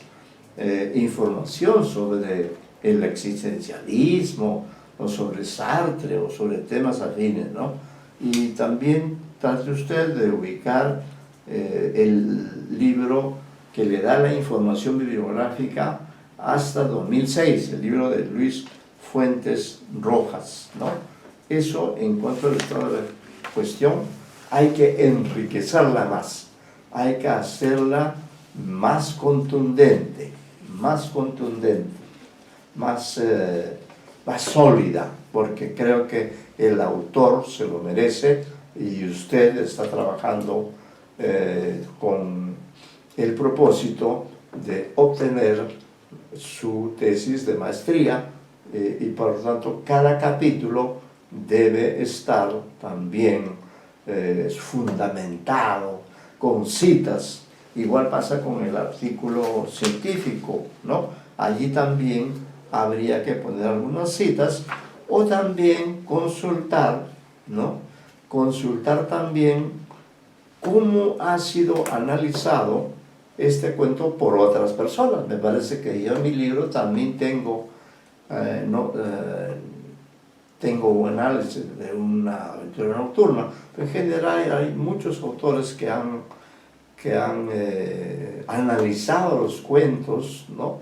información sobre el existencialismo, o sobre Sartre, o sobre temas afines, ¿no? Y también trate usted de ubicar el libro que le da la información bibliográfica hasta 2006, el libro de Luis Fuentes Rojas, ¿no? Eso, en cuanto al estado de la cuestión, hay que enriquecerla más, hay que hacerla más contundente, más sólida, porque creo que el autor se lo merece y usted está trabajando con el propósito de obtener su tesis de maestría y por lo tanto cada capítulo debe estar también fundamentado con citas. Igual pasa con el artículo científico, ¿no? Allí también habría que poner algunas citas, o también consultar, ¿no? Consultar también cómo ha sido analizado este cuento por otras personas. Me parece que yo en mi libro también tengo tengo un análisis de una aventura nocturna, pero en general hay muchos autores que han analizado los cuentos, ¿no?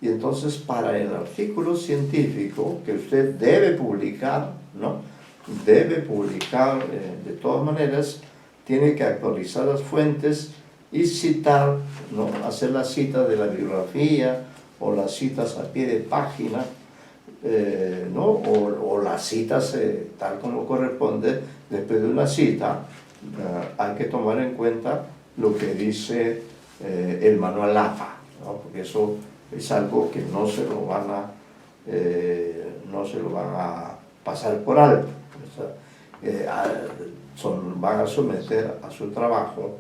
Y entonces para el artículo científico que usted debe publicar, ¿no? Debe publicar de todas maneras, tiene que actualizar las fuentes y citar, ¿no? Hacer la cita de la bibliografía o las citas a pie de página, ¿no? o las citas tal como corresponde. Después de una cita hay que tomar en cuenta lo que dice el manual APA, ¿no? Porque eso es algo que no se lo van a pasar por alto. O sea, van a someter a su trabajo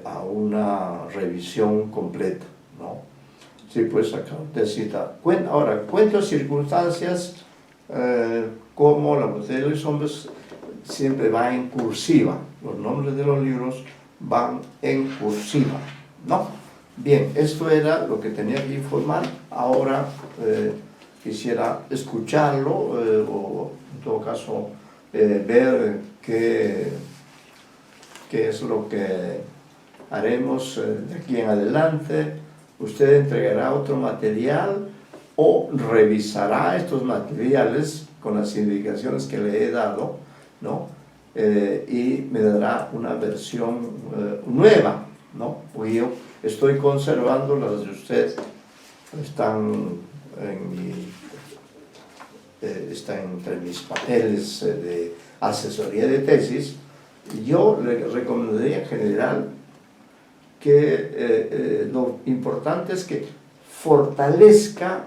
a una revisión completa, ¿no? Sí, pues acá usted cita. Ahora, cuento circunstancias como La botella de los hombres siempre va en cursiva. Los nombres de los libros van en cursiva, ¿no? Bien, esto era lo que tenía que informar. Ahora quisiera escucharlo o en todo caso ver qué es lo que haremos de aquí en adelante. Usted entregará otro material o revisará estos materiales con las indicaciones que le he dado, ¿no? Y me dará una versión nueva, ¿no? Porque yo estoy conservando las de usted, están entre mis papeles de asesoría de tesis. Yo le recomendaría en general que lo importante es que fortalezca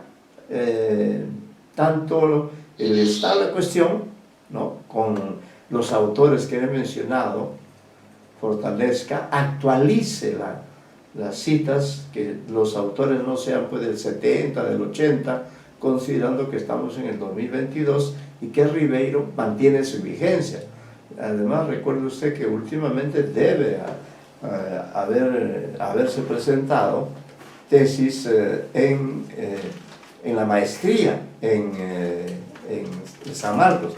tanto el estado de la cuestión, ¿no? Con los autores que he mencionado, fortalezca, actualice las citas, que los autores no sean pues del 70, del 80, considerando que estamos en el 2022 y que Ribeiro mantiene su vigencia. Además, recuerde usted que últimamente debe haberse presentado tesis en la maestría en San Marcos,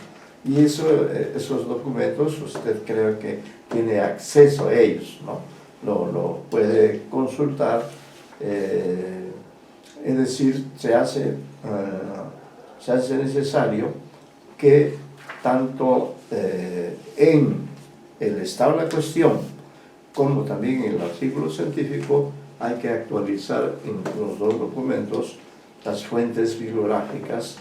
y esos documentos usted creo que tiene acceso a ellos, ¿no? Lo puede consultar, es decir, se hace necesario que tanto en el estado de la cuestión como también en el artículo científico hay que actualizar en los dos documentos las fuentes bibliográficas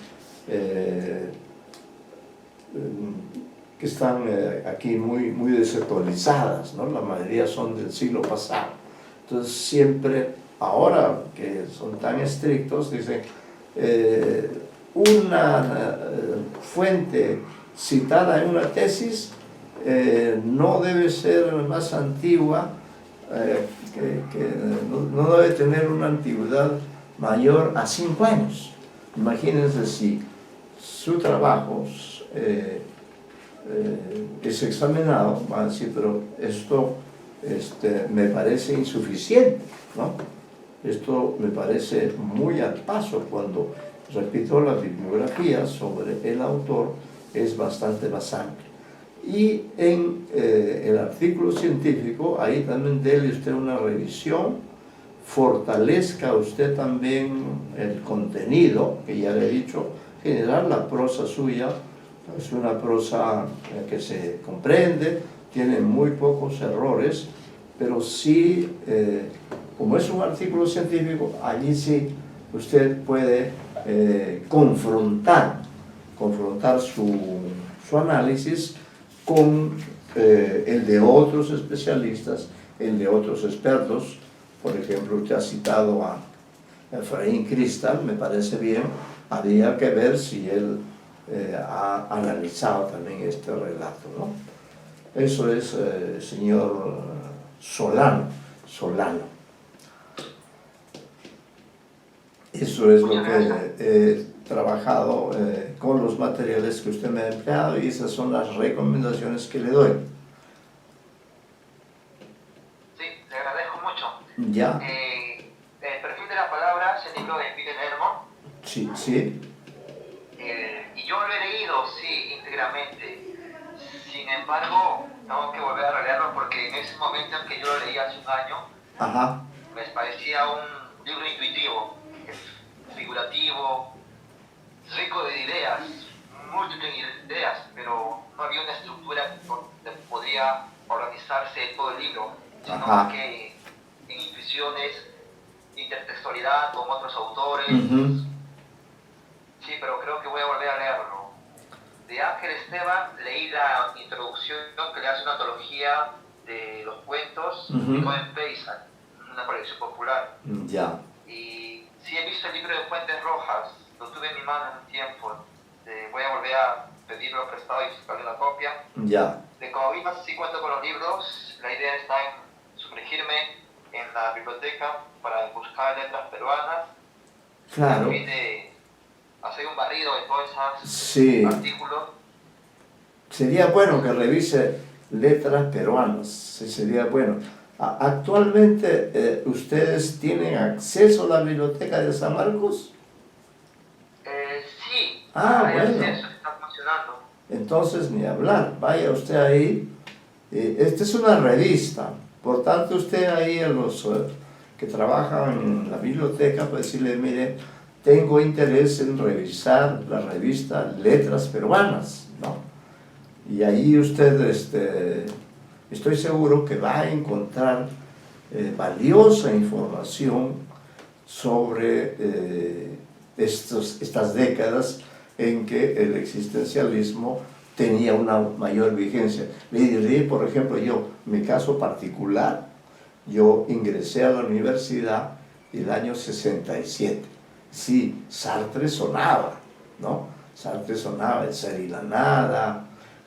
que están aquí muy desactualizadas, ¿no? La mayoría son del siglo pasado. Entonces siempre, ahora que son tan estrictos, dicen una fuente citada en una tesis no debe ser más antigua, no debe tener una antigüedad mayor a 5 años. Imagínense si su trabajo es examinado, van a decir, pero esto me parece insuficiente, ¿no? Esto me parece muy al paso cuando, repito, la bibliografía sobre el autor es bastante más amplia. Y en el artículo científico, ahí también déle usted una revisión, fortalezca usted también el contenido, que ya le he dicho, general, la prosa suya es una prosa que se comprende, tiene muy pocos errores, pero sí, como es un artículo científico, allí sí usted puede confrontar su análisis con el de otros especialistas, el de otros expertos. Por ejemplo, usted ha citado a Efraín Cristal, me parece bien, habría que ver si él ha analizado también este relato, ¿no? Eso es, señor Solano. Eso es lo que he trabajado con los materiales que usted me ha empleado, y esas son las recomendaciones que le doy. Sí, le agradezco mucho. Ya. El perfil de la palabra es el libro de Peter Lermo. Sí, sí. Y yo lo he leído, sí, íntegramente. Sin embargo, tengo que volver a releerlo porque en ese momento en que yo lo leí hace un año, Ajá. me parecía un libro intuitivo, figurativo, rico de ideas, múltiples ideas, pero no había una estructura que podría organizarse todo el libro, sino Ajá. que en intuiciones, intertextualidad con otros autores. Sí, pero creo que voy a volver a leerlo. De Ángel Esteban leí la introducción que le hace una antología de los cuentos de Joven Paysan, una colección popular. Ya. Y sí he visto el libro de Fuentes Rojas, lo tuve en mi mano en un tiempo. Voy a volver a pedirlo prestado y sacarle una copia. Ya. De Coahuila sí cuento con los libros, la idea está en sumergirme en la biblioteca para buscar letras peruanas, Claro. a fin de hacer un barrido de todos esos Sí. artículos. Sería bueno que revise letras peruanas, sí, sería bueno. Actualmente, ¿ustedes tienen acceso a la biblioteca de San Marcos? Sí, Ah, hay bueno. acceso, está funcionando. Entonces, ni hablar, vaya usted ahí. Esta es una revista, por tanto usted ahí a los que trabajan en la biblioteca puede decirle, mire, tengo interés en revisar la revista Letras Peruanas, ¿no? Y ahí usted, estoy seguro que va a encontrar valiosa información sobre estas décadas en que el existencialismo tenía una mayor vigencia. Le diré, por ejemplo, mi caso particular, yo ingresé a la universidad el año 67. Sí, Sartre sonaba, ¿no? Sartre sonaba, El ser y la nada,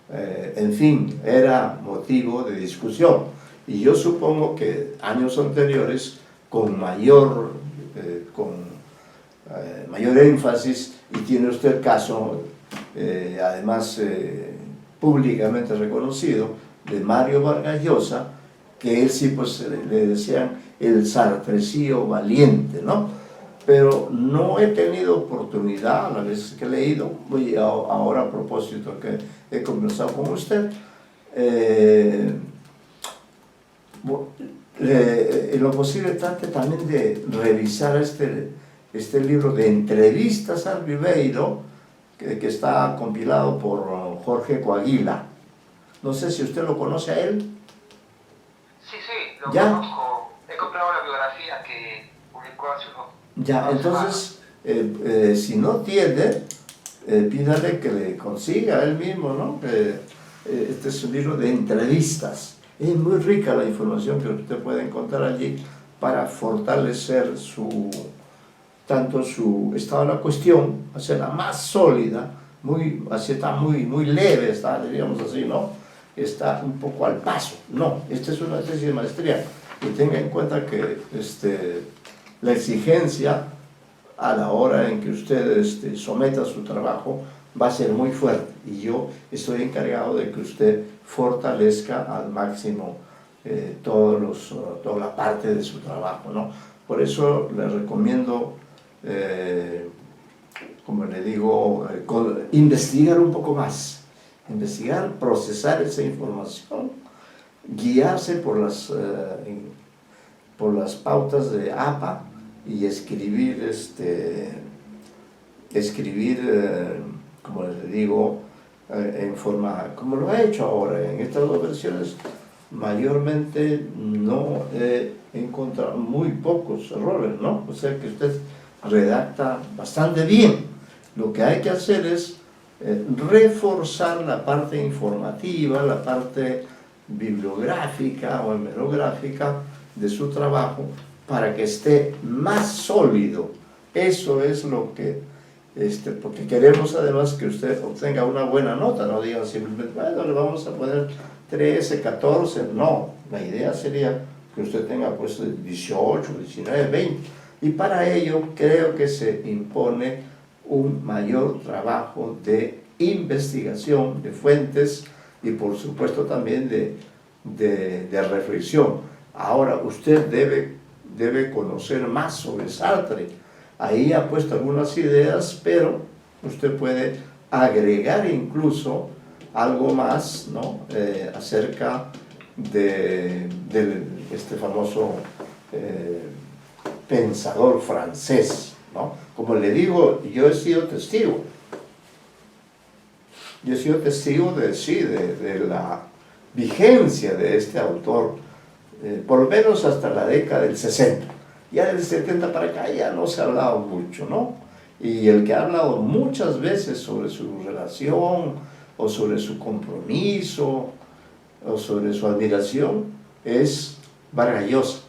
en fin, era motivo de discusión. Y yo supongo que años anteriores, con mayor énfasis, y tiene usted el caso, además públicamente reconocido, de Mario Vargas Llosa, que él sí pues le decían el sartrecillo valiente, ¿no? Pero no he tenido oportunidad, a la vez que he leído, voy ahora a propósito que he conversado con usted, en lo posible trate también de revisar este libro de entrevistas al Ribeiro, que está compilado por Jorge Coaguila. No sé si usted lo conoce a él. Sí, sí, lo ¿Ya? conozco. He comprado la biografía que publicó hace unos... Ya, entonces, si no tiene, pídale que le consiga él mismo, ¿no? Este es un libro de entrevistas. Es muy rica la información que usted puede encontrar allí para fortalecer tanto su estado de la cuestión, hacerla más sólida, así está muy leve, está, diríamos así, ¿no? Está un poco al paso. No, esta es una tesis de maestría. Y tenga en cuenta que la exigencia a la hora en que usted someta su trabajo va a ser muy fuerte, y yo estoy encargado de que usted fortalezca al máximo toda la parte de su trabajo, ¿no? Por eso le recomiendo, como le digo, investigar un poco más, investigar, procesar esa información, guiarse por las pautas de APA y escribir, como les digo, en forma, como lo he hecho ahora, en estas dos versiones, mayormente no he encontrado muy pocos errores, ¿no? O sea que usted redacta bastante bien. Lo que hay que hacer es reforzar la parte informativa, la parte bibliográfica o hemerográfica de su trabajo para que esté más sólido. Eso es lo que, porque queremos además que usted obtenga una buena nota, no digan simplemente, bueno, le vamos a poner 13, 14, no, la idea sería que usted tenga pues 18, 19, 20, y para ello creo que se impone un mayor trabajo de investigación de fuentes y por supuesto también de reflexión. Ahora, usted debe conocer más sobre Sartre. Ahí ha puesto algunas ideas, pero usted puede agregar incluso algo más, ¿no? Acerca de este famoso pensador francés, ¿no? Como le digo, yo he sido testigo. Yo he sido testigo de la vigencia de este autor, por lo menos hasta la década del 60. Ya del 70 para acá ya no se ha hablado mucho, ¿no? Y el que ha hablado muchas veces sobre su relación, o sobre su compromiso, o sobre su admiración, es Vargas Llosa.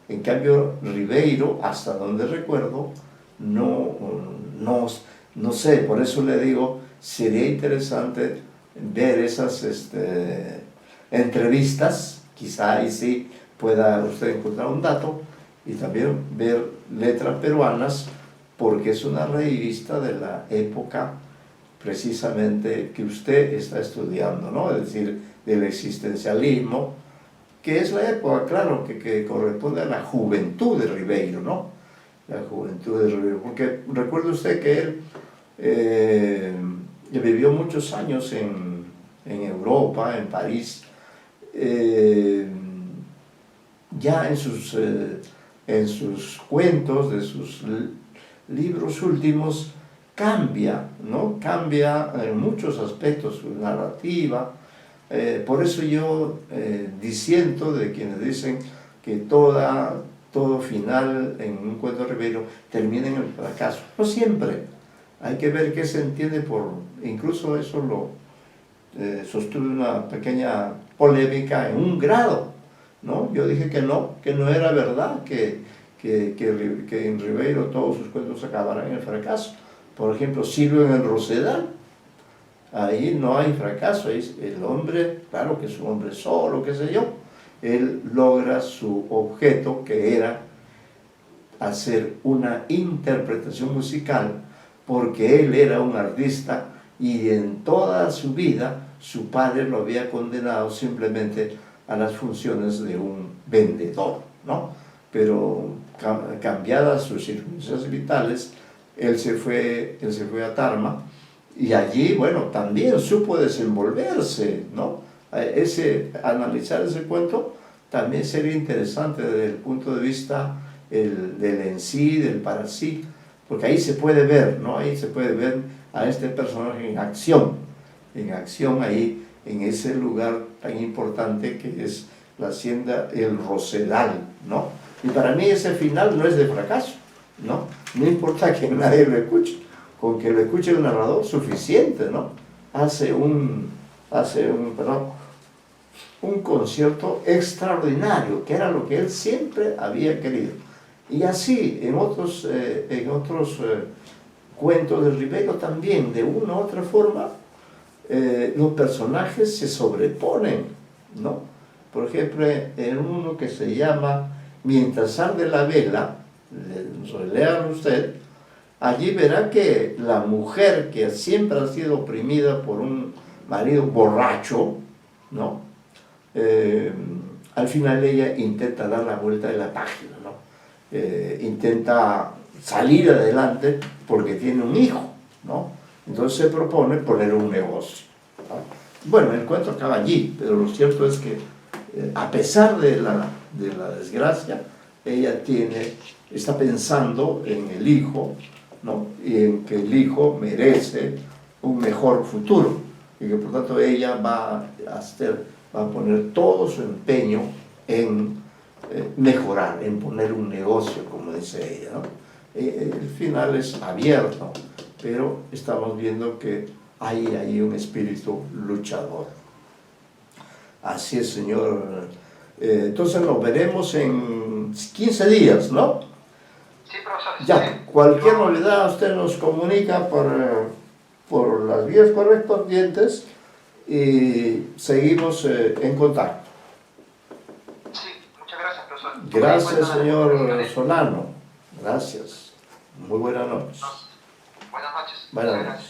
En cambio, Ribeiro, hasta donde recuerdo, no sé, por eso le digo, sería interesante ver esas entrevistas, quizá ahí sí pueda usted encontrar un dato, y también ver letras peruanas, porque es una revista de la época precisamente que usted está estudiando, ¿no? Es decir, del existencialismo, que es la época, claro, que corresponde a la juventud de Ribeiro, ¿no? La juventud de Ribeiro, porque recuerde usted que él vivió muchos años en Europa, en París, ya en sus cuentos, de sus libros últimos, cambia, ¿no? Cambia en muchos aspectos su narrativa. Por eso yo disiento de quienes dicen que todo final en un cuento de Ribeiro termina en el fracaso. No siempre. Hay que ver qué se entiende por... Incluso eso lo sostuve una pequeña polémica en un grado, ¿no? Yo dije que no era verdad que en Ribeiro todos sus cuentos acabaran en el fracaso. Por ejemplo, Silvio en el Rosedal, ahí no hay fracaso, ahí el hombre, claro que es un hombre solo, qué sé yo, él logra su objeto, que era hacer una interpretación musical, porque él era un artista y en toda su vida su padre lo había condenado simplemente a las funciones de un vendedor, ¿no? Pero cambiadas sus circunstancias vitales, él se fue a Tarma, y allí, bueno, también supo desenvolverse, ¿no? Analizar ese cuento también sería interesante desde el punto de vista del en sí, del para sí, porque ahí se puede ver, ¿no? Ahí se puede ver a este personaje en acción ahí, en ese lugar tan importante que es la hacienda El Rosedal, ¿no? Y para mí ese final no es de fracaso, ¿no? No importa que nadie lo escuche, con que lo escuche el narrador, suficiente, ¿no? Hace un concierto extraordinario, que era lo que él siempre había querido. Y así, en otros cuentos de Ribeiro también, de una u otra forma, los personajes se sobreponen, ¿no? Por ejemplo, en uno que se llama Mientras arde la vela, lean usted, allí verá que la mujer que siempre ha sido oprimida por un marido borracho, ¿no? Al final ella intenta dar la vuelta de la página, ¿no? Intenta salir adelante porque tiene un hijo, ¿no? Entonces se propone poner un negocio, ¿no? Bueno, el cuento acaba allí, pero lo cierto es que a pesar de la desgracia, ella está pensando en el hijo, ¿no? Y en que el hijo merece un mejor futuro, y que por tanto ella va a poner todo su empeño en mejorar, en poner un negocio, como dice ella, ¿no? El final es abierto, pero estamos viendo que hay ahí un espíritu luchador. Así es, señor. Entonces nos veremos en 15 días, ¿no? Sí, profesor. Ya, cualquier novedad usted nos comunica por las vías correspondientes y seguimos en contacto. Sí, muchas gracias, profesor. Gracias, señor Solano. Gracias. Muy buenas noches. Buenas noches. Buenas noches.